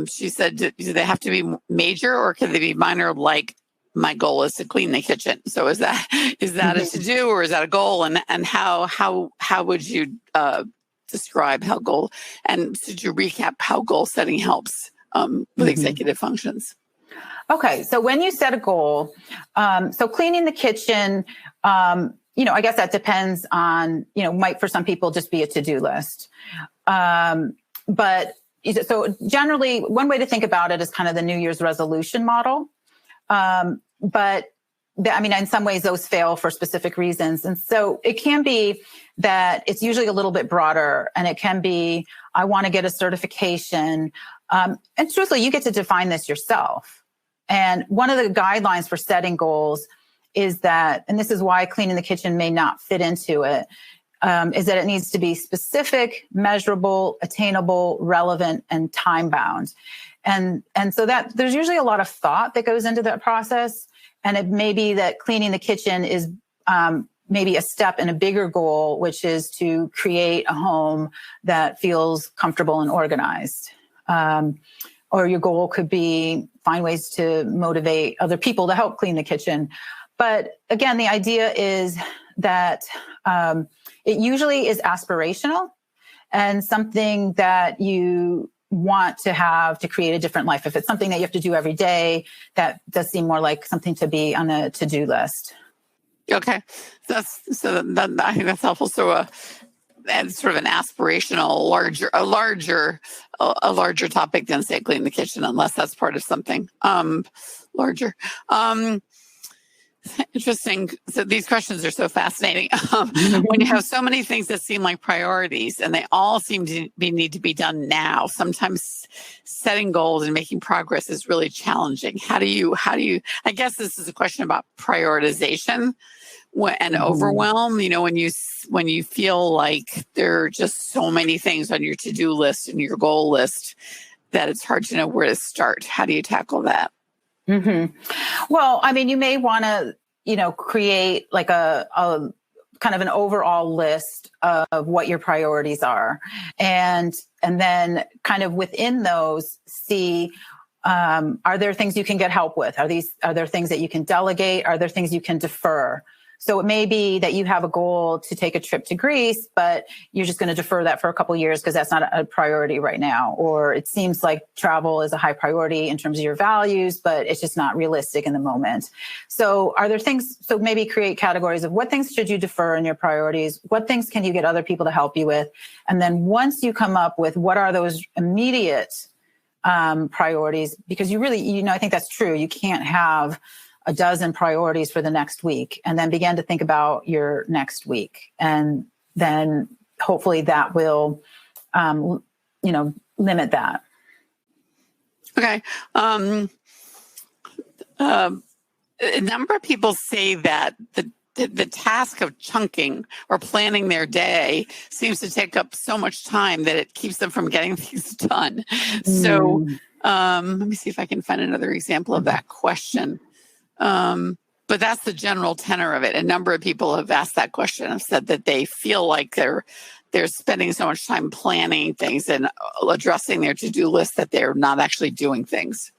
B: she said, do they have to be major or can they be minor? Like, my goal is to clean the kitchen. So, is that a to do or is that a goal? And how would you describe how goal? And should you recap how goal setting helps with executive functions?
C: Okay, so when you set a goal, so cleaning the kitchen, I guess that depends on, might for some people just be a to-do list. But so generally, one way to think about it is kind of the New Year's resolution model. But in some ways those fail for specific reasons. And so it can be that it's usually a little bit broader, and it can be, I want to get a certification. And truthfully, you get to define this yourself. And one of the guidelines for setting goals is that, and this is why cleaning the kitchen may not fit into it, is that it needs to be specific, measurable, attainable, relevant, and time-bound. And so that there's usually a lot of thought that goes into that process. And it may be that cleaning the kitchen is maybe a step in a bigger goal, which is to create a home that feels comfortable and organized. Or your goal could be find ways to motivate other people to help clean the kitchen. But again, the idea is that it usually is aspirational and something that you want to have to create a different life. If it's something that you have to do every day, that does seem more like something to be on the to-do list.
B: Okay, I think that's helpful. So, and sort of an aspirational, larger topic than say clean the kitchen, unless that's part of something larger. Interesting. So these questions are so fascinating. When you have so many things that seem like priorities and they all seem to need to be done now, sometimes setting goals and making progress is really challenging. How do you, I guess this is a question about prioritization and overwhelm, when you feel like there are just so many things on your to-do list and your goal list that it's hard to know where to start. How do you tackle that? Mm-hmm.
C: Well, you may want to, create like a kind of an overall list of what your priorities are. And then kind of within those, see, are there things you can get help with? Are there things that you can delegate? Are there things you can defer? So it may be that you have a goal to take a trip to Greece, but you're just going to defer that for a couple of years because that's not a priority right now. Or it seems like travel is a high priority in terms of your values, but it's just not realistic in the moment. So are there things, so maybe create categories of what things should you defer in your priorities? What things can you get other people to help you with? And then once you come up with what are those immediate priorities, because you really, I think that's true. You can't have a dozen priorities for the next week and then begin to think about your next week. And then hopefully that will, limit that.
B: Okay. A number of people say that the task of chunking or planning their day seems to take up so much time that it keeps them from getting things done. So let me see if I can find another example of that question. But that's the general tenor of it. A number of people have asked that question, have said that they feel like they're spending so much time planning things and addressing their to-do list that they're not actually doing things.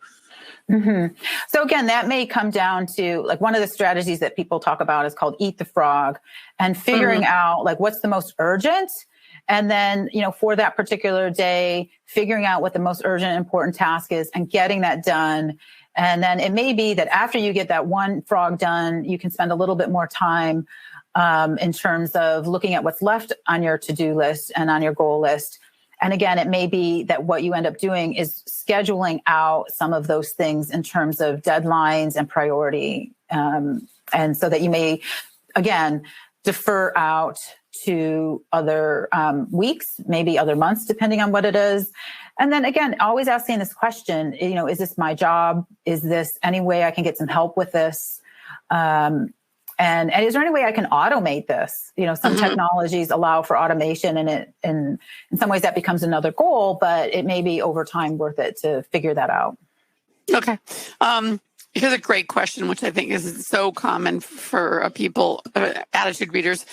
C: Mm-hmm. So again, that may come down to like one of the strategies that people talk about is called eat the frog, and figuring out like what's the most urgent. And then, for that particular day, figuring out what the most urgent, important task is and getting that done. And then it may be that after you get that one frog done, you can spend a little bit more time in terms of looking at what's left on your to-do list and on your goal list. And again, it may be that what you end up doing is scheduling out some of those things in terms of deadlines and priority. And so that you may, again, defer out to other weeks, maybe other months, depending on what it is. And then again, always asking this question, is this my job? Is this any way I can get some help with this? And is there any way I can automate this? Some technologies allow for automation, and in some ways that becomes another goal, but it may be over time worth it to figure that out.
B: Okay. Here's a great question, which I think is so common for people, attitude readers.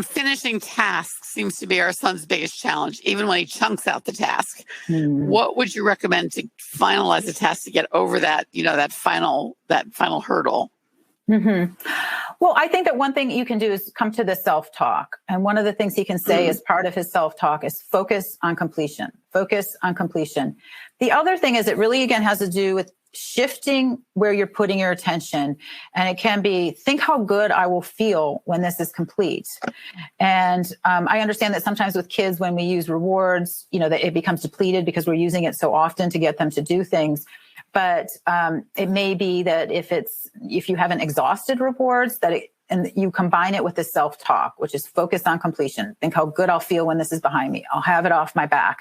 B: Finishing tasks seems to be our son's biggest challenge, even when he chunks out the task. What would you recommend to finalize the task to get over that, that final hurdle?
C: Well, I think that one thing you can do is come to the self-talk. And one of the things he can say as part of his self-talk is focus on completion. Focus on completion. The other thing is it really, again, has to do with shifting where you're putting your attention. And it can be, think how good I will feel when this is complete. And I understand that sometimes with kids, when we use rewards, that it becomes depleted because we're using it so often to get them to do things. But it may be that if you haven't exhausted rewards, and you combine it with the self-talk, which is focused on completion. Think how good I'll feel when this is behind me. I'll have it off my back.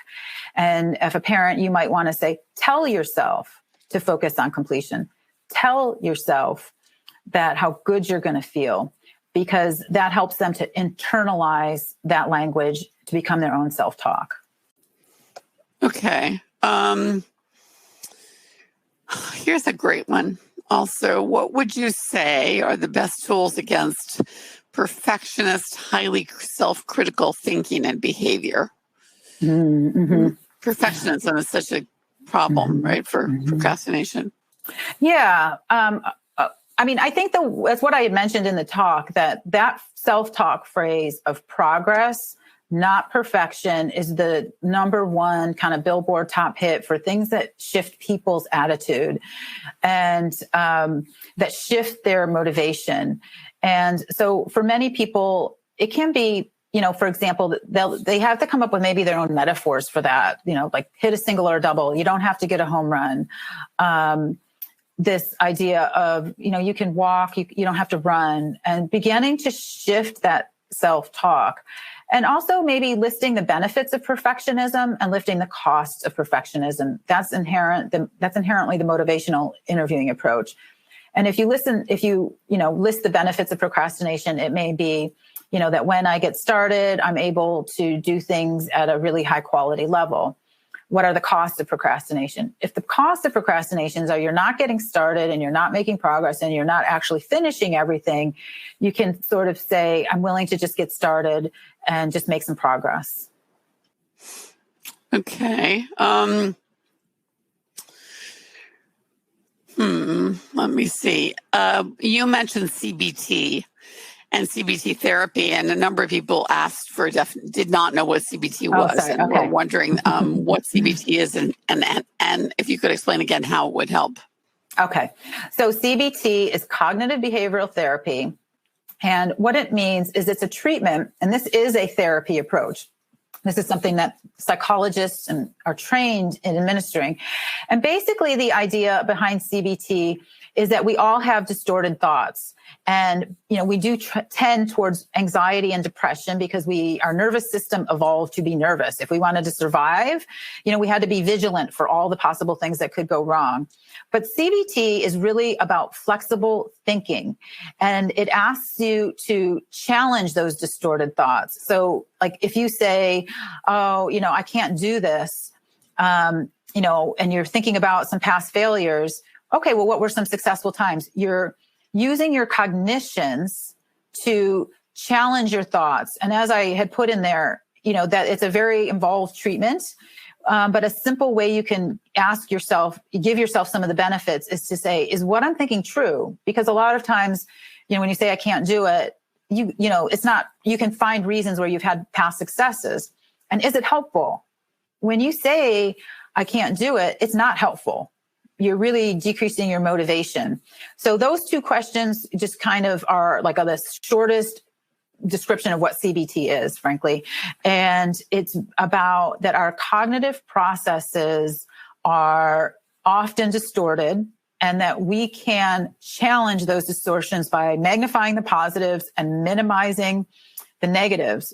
C: And if a parent, you might want to say, tell yourself to focus on completion. Tell yourself that how good you're going to feel, because that helps them to internalize that language to become their own self-talk.
B: Okay. Here's a great one. Also, what would you say are the best tools against perfectionist, highly self-critical thinking and behavior? Perfectionism is such a problem, right, for procrastination.
C: Yeah. I think that's what I had mentioned in the talk, that self-talk phrase of progress, not perfection, is the number one kind of billboard top hit for things that shift people's attitude and that shift their motivation. And so for many people, it can be, for example, they have to come up with maybe their own metaphors for that, like hit a single or a double. You don't have to get a home run. This idea of, you can walk, you don't have to run, and beginning to shift that self-talk. And also maybe listing the benefits of perfectionism and lifting the costs of perfectionism. That's inherently the motivational interviewing approach. And if you list the benefits of procrastination, it may be, that when I get started, I'm able to do things at a really high quality level. what are the costs of procrastination? If the costs of procrastinations are you're not getting started and you're not making progress and you're not actually finishing everything, you can sort of say, I'm willing to just get started and just make some progress.
B: Okay. Let me see. You mentioned CBT and CBT therapy, and a number of people asked for did not know what CBT was, and were wondering what CBT is, and if you could explain again how it would help.
C: Okay, so CBT is cognitive behavioral therapy, and what it means is it's a treatment, and this is a therapy approach. This is something that psychologists are trained in administering. And basically the idea behind CBT is that we all have distorted thoughts. And, we do tend towards anxiety and depression because our nervous system evolved to be nervous. If we wanted to survive, we had to be vigilant for all the possible things that could go wrong. But CBT is really about flexible thinking, and it asks you to challenge those distorted thoughts. So like if you say, I can't do this, and you're thinking about some past failures. Okay, well, what were some successful times? You're using your cognitions to challenge your thoughts. And as I had put in there, that it's a very involved treatment. But a simple way you can give yourself some of the benefits is to say, is what I'm thinking true? Because a lot of times, when you say I can't do it, it's not, you can find reasons where you've had past successes. And is it helpful? When you say I can't do it, it's not helpful. You're really decreasing your motivation. So those two questions just kind of are like the shortest description of what CBT is, frankly. And it's about that our cognitive processes are often distorted, and that we can challenge those distortions by magnifying the positives and minimizing the negatives.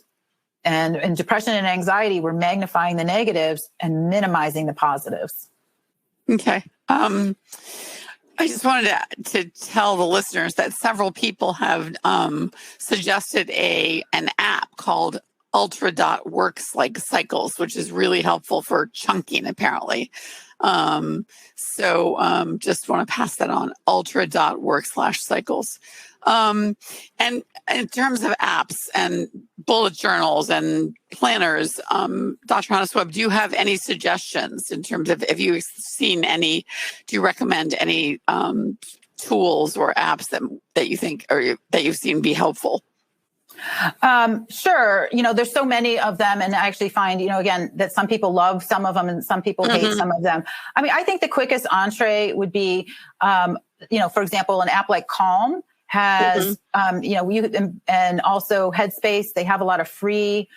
C: And in depression and anxiety, we're magnifying the negatives and minimizing the positives.
B: Okay. I just wanted to tell the listeners that several people have suggested an app called Ultra.works like cycles, which is really helpful for chunking, apparently. So just want to pass that on, ultra.work/cycles. And in terms of apps and bullet journals and planners, Dr. Honos-Webb, do you have any suggestions in terms of, have you seen any, do you recommend any tools or apps that you think, or that you've seen be helpful?
C: Sure. There's so many of them, and I actually find, again, that some people love some of them and some people hate some of them. I mean, I think the quickest entree would be, for example, an app like Calm has, and also Headspace. They have a lot of free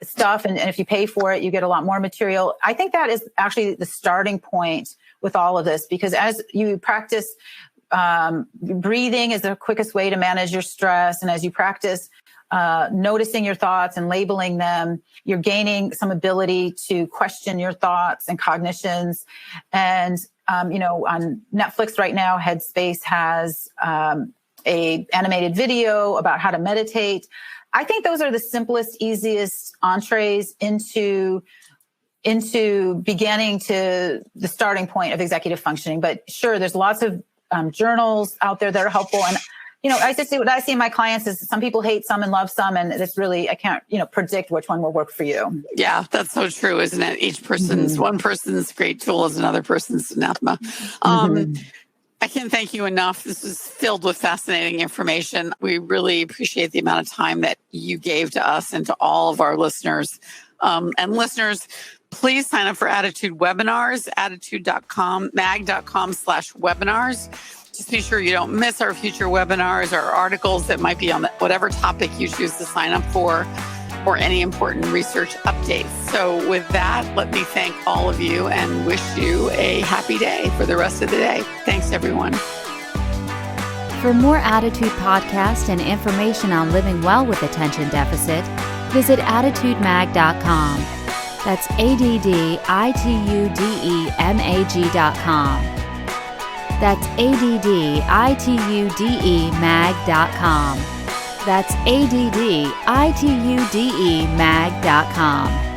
C: stuff, and if you pay for it, you get a lot more material. I think that is actually the starting point with all of this, because as you practice, breathing is the quickest way to manage your stress. And as you practice noticing your thoughts and labeling them, you're gaining some ability to question your thoughts and cognitions. And, on Netflix right now, Headspace has a animated video about how to meditate. I think those are the simplest, easiest entrees into beginning to the starting point of executive functioning. But sure, there's lots of journals out there that are helpful. And, I just see what I see in my clients is some people hate some and love some. And it's really, I can't, predict which one will work for you.
B: Yeah, that's so true, isn't it? Each person's, one person's great tool is another person's anathema. I can't thank you enough. This is filled with fascinating information. We really appreciate the amount of time that you gave to us and to all of our listeners. And listeners, please sign up for Attitude webinars, attitude.com, mag.com/webinars. Just be sure you don't miss our future webinars or articles that might be on whatever topic you choose to sign up for, or any important research updates. So with that, let me thank all of you and wish you a happy day for the rest of the day. Thanks, everyone.
A: For more Attitude podcasts and information on living well with attention deficit, visit attitudemag.com. That's ADDITUDEMAG.com. That's ADDITUDEMAG.com. That's ADDITUDEMAG.com.